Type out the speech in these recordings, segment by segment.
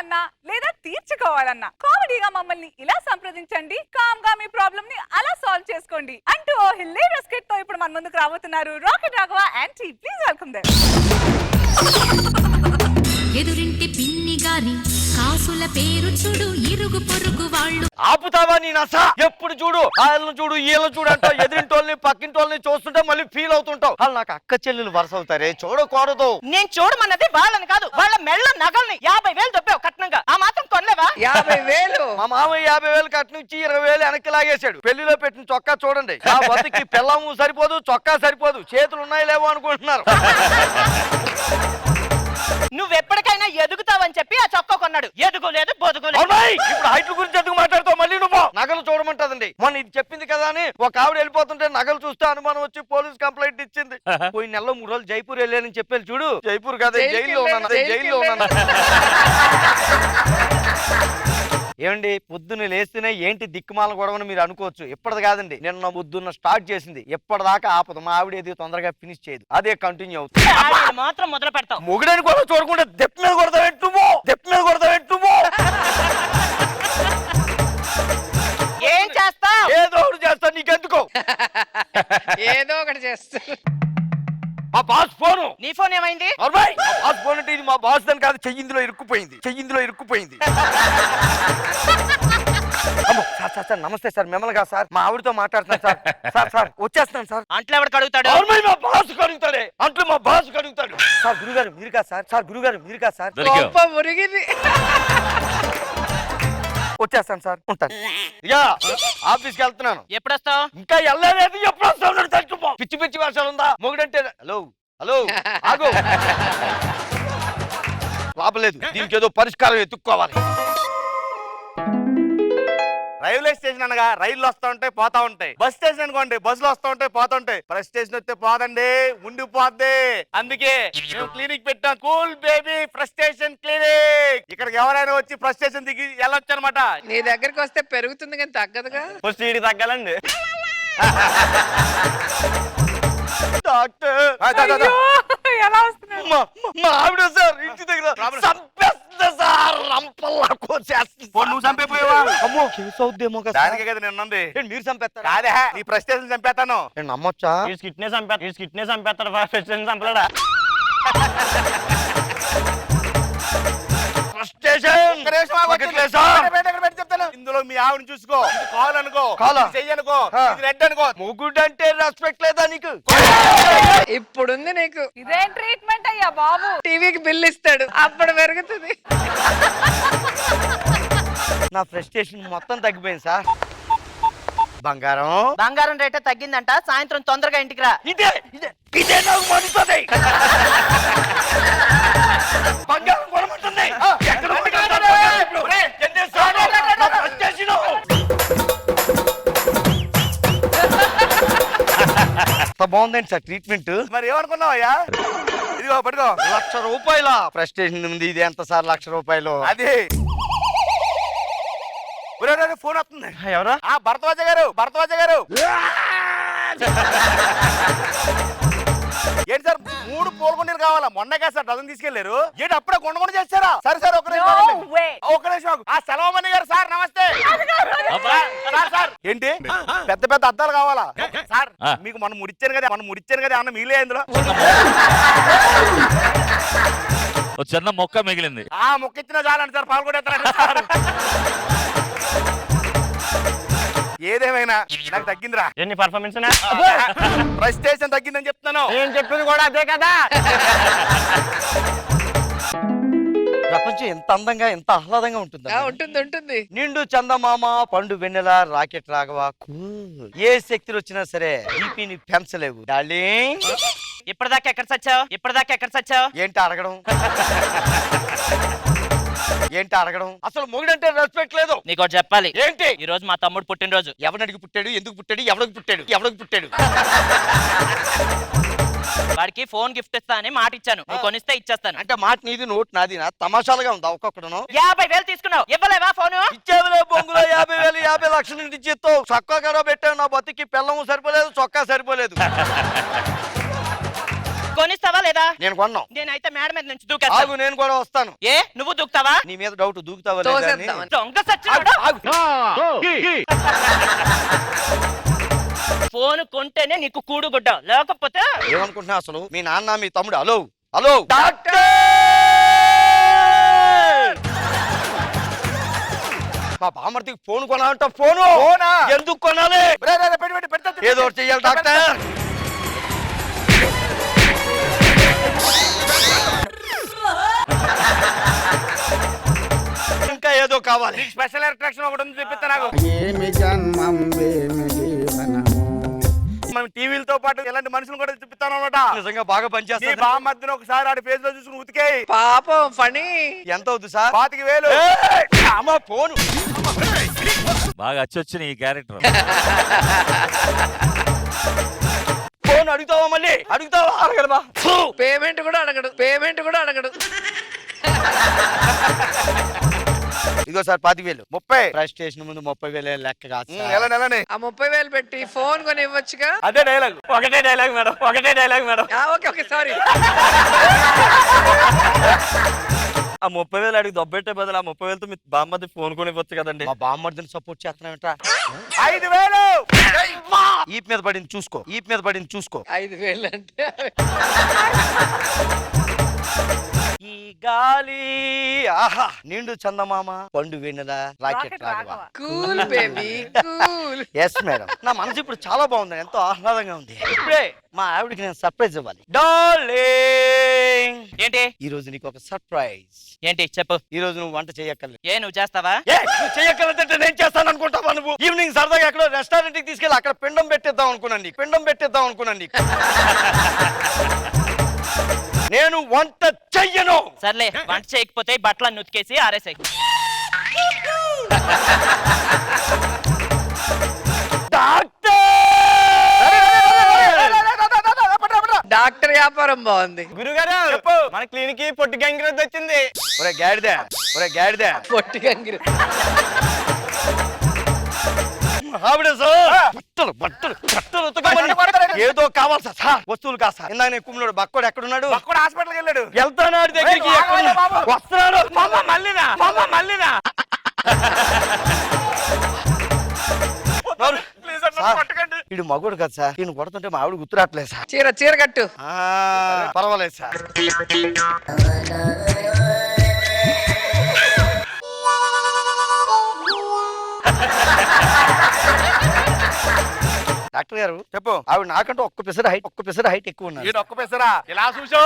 తెలుసుకోవాలన్నా లేదా తీర్చుకోవాలన్నా కామెడీగా మమ్మల్ని ఇలా సంప్రదించండి. కామ్ గా మీ ప్రాబ్లమ్ ని అలా సాల్వ్ చేసుకోండి అంటూ ఓ హిలేరియస్ స్కిట్ తో ఇప్పుడు మన ముందుకు రాబోతున్నారు rocket Raghava and T. Please welcome them. ఎదురింటి పిన్ని గారి కాసుల పేరు చూడు, ఇరుగు పొరుగు వాళ్ళు. ఆపుతావా నీ నస? ఎప్పుడు చూడు వాళ్ళని చూడు వీళ్ళని చూడు అంటావు. ఎదురింటోళ్ళని పక్కింటోళ్ళని చూస్తుంటే మళ్ళీ ఫీల్ అవుతుంటావు. వాళ్ళు నాకు అక్క చెల్లెలు వరుస అవుతారే, చూడకూడదు. నేను చూడమన్నది వాళ్ళని కాదు, వాళ్ళ మెళ్ళ నగల్ని 50,000 దొబ్బావు కట్నంగా. ఆ మాత్రం కొనలేవా? 50,000. మా మామయ్య 50,000 కట్నం ఇచ్చి 20,000 వెనక్కి లాగేశాడు. పెళ్లిలో పెట్టిన చొక్కా చూడండి. ఆ బతుకి పిల్లము సరిపోదు, చొక్కా సరిపోదు, చేతులు ఉన్నాయి లేవో అనుకుంటున్నారు. నువ్వెప్పటికైనా ఎదుగుతావని చెప్పి ఆ చొక్కా కొన్నాడు. ఎదుగులేదు బొదుగులేదు. ఇప్పుడు హైట్ల గురించి ఎందుకు మాట్లాడుతావు? మళ్ళీ నువ్వు నగలు చూడమంటదండి. మొన్న ఇది చెప్పింది కదా అని ఒక ఆవిడ వెళ్ళిపోతుంటే నగలు చూస్తే అనుమానం వచ్చి పోలీస్ కంప్లైంట్ ఇచ్చింది. పోయి నెలలో 3 రోజులు జైపూర్ వెళ్ళానని చెప్పాను చూడు. జైపూర్ కదా, జైల్లో ఉన్నాను. ఏమండి పొద్దున్న లేస్తేనే ఏంటి దిక్కుమాల గొడవని మీరు అనుకోవచ్చు. ఇప్పటిది కాదండి, నిన్న పొద్దున్న స్టార్ట్ చేసింది. ఎప్పటిదాకా ఆపదు. మా ఆవిడ ఏది తొందరగా ఫినిష్ చేయదు, అదే కంటిన్యూ అవుతుంది. మాత్రం మొదలు పెడతావు. మొగుడని కూడా చూడకుండా దెప్ప మీద కొడతావెట్టుమో. ఏం చేస్తావు? ఏదో ఒకటి చేస్తా, నీకెందుకో. ఏదో ఒకటి చేస్తా. మా బాస్ ఫోను. నీ ఫోన్ ఏమైంది? మా బాస్ ఫోన్ అంటే ఇది మా బాస్ అని కాదు, చెయ్యిందులో ఇరుక్కుపోయింది. సార్ నమస్తే సార్, మిమ్మల్ని కాదు సార్, మా ఆవిడతో మాట్లాడుతున్నాను సార్. వచ్చేస్తున్నాను సార్. అంట్లో ఎవరికి అడుగుతాడు? మా బాస్ కడుగుతాడే, అంట్లు మా బాస్ కడుగుతాడు. సార్ గురుగారు మీరు కాదు సార్. గొప్ప మురిగింది. వచ్చేస్తాను సార్, ఉంటాను. ఇక ఆఫీస్కి వెళ్తున్నాను. ఎప్పుడొస్తావు? ఇంకా వెళ్ళలేదు. ఎప్పుడు వస్తావు? తట్టుపో. పిచ్చి వర్షాలు ఉందా? మొగుడంటే హలో ఆగు. లాభలేదు, దీనికి ఏదో పరిష్కారం ఎత్తుక్కోవాలి. రైల్వే స్టేషన్ అనగా రైళ్లు వస్తూ ఉంటాయి, పోతా ఉంటాయి. బస్ స్టేషన్ అనుకోండి, బస్సులు వస్తూ ఉంటాయి, పోతా ఉంటాయి. ప్రెస్ స్టేషన్ వస్తే పోదండి, ఉండిపోద్ది. అందుకే మేము క్లినిక్ పెట్టాం, కూల్ బేబీ ఫ్రస్ట్రేషన్ క్లినిక్. ఇక్కడికి ఎవరైనా వచ్చి ఫ్రస్ట్రేషన్ దిగి వెళ్ళొచ్చు అనమాట. నీ దగ్గరికి వస్తే పెరుగుతుంది కానీ తగ్గదుగా. ఫస్ట్ వీడికి తగ్గాలండి. డాక్టర్ ఎలా వస్తున్నారు? మా ఆవిడ సార్ ఇంటి దగ్గర చంపేస్తుంది సార్. రంపల్లా కోసేస్తుంది. నువ్వు చంపేపోయావా? అమ్మో కేసు అవుద్దేమో కదా. దానికే కదా నిన్నుంది. మీరు చంపేస్తారా? కాదే, నీ ఫ్రస్ట్రేషన్ చంపేస్తాను. నేను నమ్మొచ్చా? కిడ్నీ చంపేస్తాడు. చంపలేడా? చెప్తాను. ఇందులో మీ ఆవిడని చూసుకో. ఇది కాల్ అనుకో, చెయ్యి అనుకో, ఇది రెడ్ అనుకో. మొగుడంటే రెస్పెక్ట్ లేదా నీకు? ఇప్పుడుంది నీకు. ఇదేం ట్రీట్మెంట్ అయ్యా బాబు? టీవీకి బిల్ ఇస్తాడు, అప్పుడు పెరుగుతుంది. నా ఫ్రస్ట్రేషన్ మొత్తం తగ్గిపోయింది సార్. బంగారం రేటే తగ్గిందంట. సాయంత్రం తొందరగా ఇంటికి రా. ఇదే నాకు మండుతుంది. బంగారం కొనమంటుంది. బాగుందండి సార్ ట్రీట్మెంట్. మరి ఏమనుకున్నావయ్యా? ఇదిగో పట్టుకో. ₹1,00,000 ఫ్రస్ట్రేషన్ ఉంది. ఇది ఎంత సార్? ₹1,00,000. అది ఫోన్ వస్తుంది. ఎవరా? భరద్వాజ గారు. ఏంటి సార్ 3 పూలకొండలు కావాలా? మొన్న కదా సార్ డజన్ తీసుకెళ్లారు. ఏంటి అప్పుడే కొండ చేస్తారా? సరే ఒక నిమిషం. సెలవమణి గారు సార్ నమస్తే. సార్ ఏంటి పెద్ద అద్దాలు కావాలా సార్? మీకు మనం ముడిచ్చాను కదా అన్న మిగిలే ఇందులో చిన్న మొక్క మిగిలింది. మొక్క ఇచ్చినా చాలండి సార్, పాల్గొడేస్తారండి సార్. ఏదేమైనా నాకు తగ్గిందిరా. ఎన్ని పర్ఫార్మెన్స్? ఫ్రస్ట్రేషన్ తగ్గిందని చెప్తున్నాను. నేను చెప్పింది కూడా అదే కదా. ప్రపంచం ఎంత అందంగా ఎంత ఆహ్లాదంగా ఉంటుంది. నిండు చందమామ, పండు వెన్నెల, రాకెట్ రాఘవ, కూల్. ఏ శక్తులు వచ్చినా సరే బీపీని పెంచలేవు డార్లింగ్. ఇప్పటిదాకా ఎక్కడ సచ్చావు? ఏంటి అడగడం? అసలు మొగుడంటే రెస్పెక్ట్ లేదు. నీకు చెప్పాలి. ఏంటి? ఈ రోజు మా తమ్ముడు పుట్టినరోజు. ఎవరికి పుట్టాడు? ఎందుకు పుట్టాడు? ఎవరికి పుట్టాడు? వాడికి ఫోన్ గిఫ్ట్ ఇస్తా అని మాట ఇచ్చాను. నువ్వు కొనిస్తే ఇచ్చేస్తాను. అంటే మాట నీది, నోట్ నాది. తమాషాలుగా ఉందా? ఒక్కొక్కడును 50,000 తీసుకున్నావు, ఇవ్వలేవా ఫోను? ఇచ్చేవిలే బొంగులో 50,000 50 లక్షలు ఇంటి చేత్తో చొక్కా గడవ పెట్టావు. నా బతికి పిల్లము సరిపోలేదు, చొక్కా సరిపోలేదు. కొనిస్తావా లేదా? నేను కొన్నాను. నేనైతే మేడ మీద నుంచి దూకేస్తాను. ఆగు, నేను కూడా వస్తాను. ఏ నువ్వు దూకుతావా? నీ మీద డౌట్, దూకుతావా లేదా అని. తోసేద్దామని. దొంగ సచ్చినోడు. ఫోన్ కొంటేనే నీకు కూడుగుడ్డ, లేకపోతే ఏమనుకుంటున్నా అసలు? మీ నాన్న మీ తమ్ముడు. Hello hello doctor! మా బామ్మర్తికి ఫోన్ కొనాలంట. ఫోను ఎందుకు కొనాలి? ఏదో ఒకటి చెయ్యాలి డాక్టర్. ఇంకా ఏదో కావాలి. స్పెషల్ అట్రాక్షన్ ఒకటి ఉంది, చూపిస్తా నాకు. ఏమి జన్మం ఏమి జీవనము. మనం టీవీలతో పాటు ఇలాంటి మనుషులు కూడా చూపిస్తాను అనమాట. నిజంగా బాగా నీ పనిచేస్తుంది. బామ్మర్దిని ఒకసారి ఆడి ఫేస్ లో చూసుకుని ఉతికేయి. పాపం ఫణి. ఎంత అవుతుంది సార్? 25,000. అమ్మ ఫోను. బాగా అచ్చొచ్చిన ఈ క్యారెక్టర్. ఫోన్ అడుగుతావా? మళ్ళీ అడుగుతావా? అడగలమా? పేమెంట్ కూడా అడగడు, పేమెంట్ కూడా అడగడు. ఇదిగో సార్ 25,000. 30. ప్రైస్ స్టేషన్ ముందు 30,000 లెక్క కాదు సార్. నెల నెలని ఆ 30,000 పెట్టి ఫోన్ కొని ఇవ్వచ్చుగా. అదే డైలాగ్. ఒకటే డైలాగ్ మేడం, ఒకటే dialogue madam. Okay okay sorry. ఆ 30,000 అడిగి దొబ్బెట్టే బదులు ఆ 30,000తో మీ బామ్మది ఫోన్ కొని ఇవ్వచ్చు కదండి. మా బామ్మర్దిని సపోర్ట్ చేస్తున్నామట. 5,000. ఈప్ మీద పడింది చూసుకో, ఈప్ మీద పడింది చూసుకో. 5,000 అంటే ఈ గాలి ఆహా నిండు చందమామ పండు వెన్నెల rocket rocket Raghava. Raghava. Cool baby cool. Yes madam. నా మనసు ఇప్పుడు చాలా బాగుంది, ఎంతో ఆహ్లాదంగా ఉంది. ఇప్పుడే మా ఆవిడకి నేను సర్ప్రైజ్ ఇవ్వాలి. డార్లింగ్, ఏంటి ఈ రోజు నీకు ఒక సర్ప్రైజ్. ఏంటి చెప్పు. ఈ రోజు నువ్వు వంట చేయక్కర్లేదు. ఏ నువ్వు చేస్తావా? నువ్వు చేయక్కర్లేదంటే నేను చేస్తాను అనుకుంటావా నువ్వు? ఈవినింగ్ సరదాగా ఎక్కడో రెస్టారెంట్ కి తీసుకెళ్ళి అక్కడ పిండం పెట్టేద్దాం అనుకున్నాను నీకు. పిండం పెట్టేద్దాం అనుకున్నాను నీకు. నేను వంట చెయ్యను. సర్లే, వంట చేయకపోతే బట్టలన్నీ ఉతికేసి ఆరేసాయి. డాక్టర్ వ్యాపారం బాగుంది. గురుగారు చెప్పు. మన క్లినిక్ కి పొట్టి గంగిరెద్దు వచ్చింది. ఒరే గాడిదే, ఒరే గాడిదే. పొట్టి గంగిరి. ఆవిడ సార్ బట్టలు బట్టలు బట్టలు ఉతకమని ఏదో కావాలి సార్. వస్తువులు కాదు సార్. ఇందాక నేను కుమ్ముడు బక్కోడు ఎక్కడున్నాడు? అక్కడ హాస్పిటల్కి వెళ్ళాడు. వెళ్తాను ఆడి దగ్గరికి. ఏయ్, ఎక్కడ ఆగవయ్యా బాబు. వస్తున్నాడు? మళ్ళీనా ఇడు మగోడు కదా సార్. ఈయన కొడుతుంటే మా ఆవిడ గుర్తురాట్లేదు సార్. చీర చీర కట్టు. పర్వాలేదు సార్. డాక్టర్ గారు చెప్పు. ఆవిడ నాకంటే ఒక్క పిసర హైట్ ఎక్కువ ఉన్నారు. ఈడు ఒక్క పెసరా. ఇలా చూసో.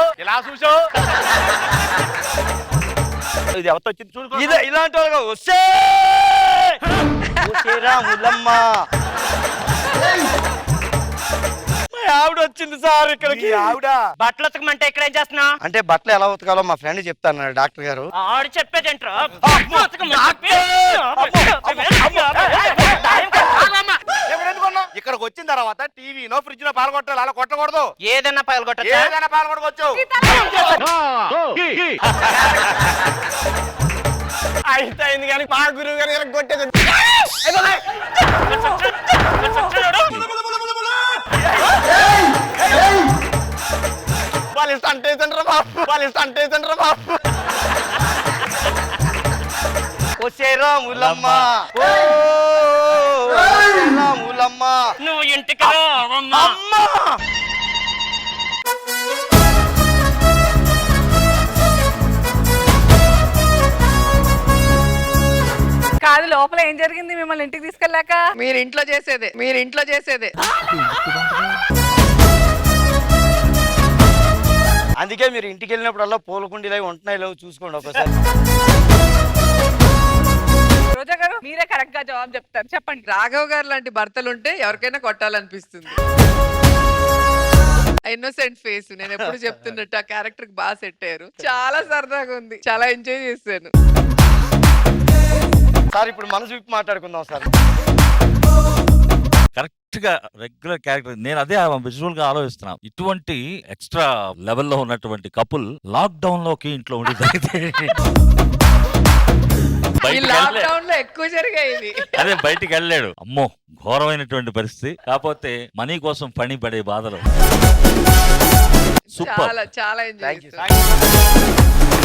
ఇది ఎవరితో వచ్చింది చూడు. ఇదే ఇలాంటి వాళ్ళగా వస్తే రాములమ్మ ఆవిడ వచ్చింది సార్ ఇక్కడికి. ఆవిడ బట్టలు ఉతకమంటే ఇక్కడ ఏం చేస్తున్నావు? అంటే బట్టలు ఎలా ఉతకాలో మా ఫ్రెండ్ చెప్తాను డాక్టర్ గారు. ఆడు చెప్పేదేంట్రా? ఇక్కడికి వచ్చిన తర్వాత టీవీనో ఫ్రిడ్జ్ లో పాల్గొట్టాలి. అలా కొట్టకూడదు. ఏదన్నా పగలగొట్టచ్చా? ఏదైనా పాల్గొట్టుకోవచ్చు. అయితే అయింది కానీ మా గురువు గారు కొట్టేది. వాళ్ళు అంటే బాబు. వచ్చే రాములమ్మ, ఓ రాములమ్మ. నువ్వు ఇంటికి రావమ్మా. అమ్మా కాదు, లోపల ఏం జరిగింది మిమ్మల్ని ఇంటికి తీసుకెళ్ళాక? మీరు ఇంట్లో చేసేదే. అందుకే మీరు ఇంటికి వెళ్ళినప్పుడల్లా పూలకుండీలై ఉంటున్నాయి లేవు చూసుకోండి ఒకసారి. రోజా గారు మీరే కరెక్ట్ గా జవాబు చెప్తారు, చెప్పండి. రాఘవ్ గారు లాంటి భర్తలుంటే ఎవరికైనా కొట్టాలనిపిస్తుంది. Innocent face. నేను ఎప్పుడు చెప్తున్నట్టు ఆ క్యారెక్టర్ కి బాగా సెట్ అయ్యారు. చాలా సరదాగా ఉంది, చాలా ఎంజాయ్ చేశాను. సార్ ఇప్పుడు మనసు విప్పి మాట్లాడుకుందాం సార్. కరెక్ట్ గా రెగ్యులర్ క్యారెక్టర్. నేను అదే విజువల్ గా ఆలోచిస్తున్నా. ఇటువంటి ఎక్స్ట్రా లెవెల్లో ఉన్నటువంటి కపుల్ లాక్ డౌన్ లోకి ఇంట్లో ఉండి ఈ లాక్డౌన్ లో ఎక్కువ జరిగాయి ఇవి. అదే బయటికి వెళ్ళాడు. అమ్మో ఘోరమైనటువంటి పరిస్థితి. కాకపోతే మనీ కోసం పని పడే బాధలు. సూపర్ చాలా చాలా ఎంజాయ్ Thank you, చేశాను. thank you.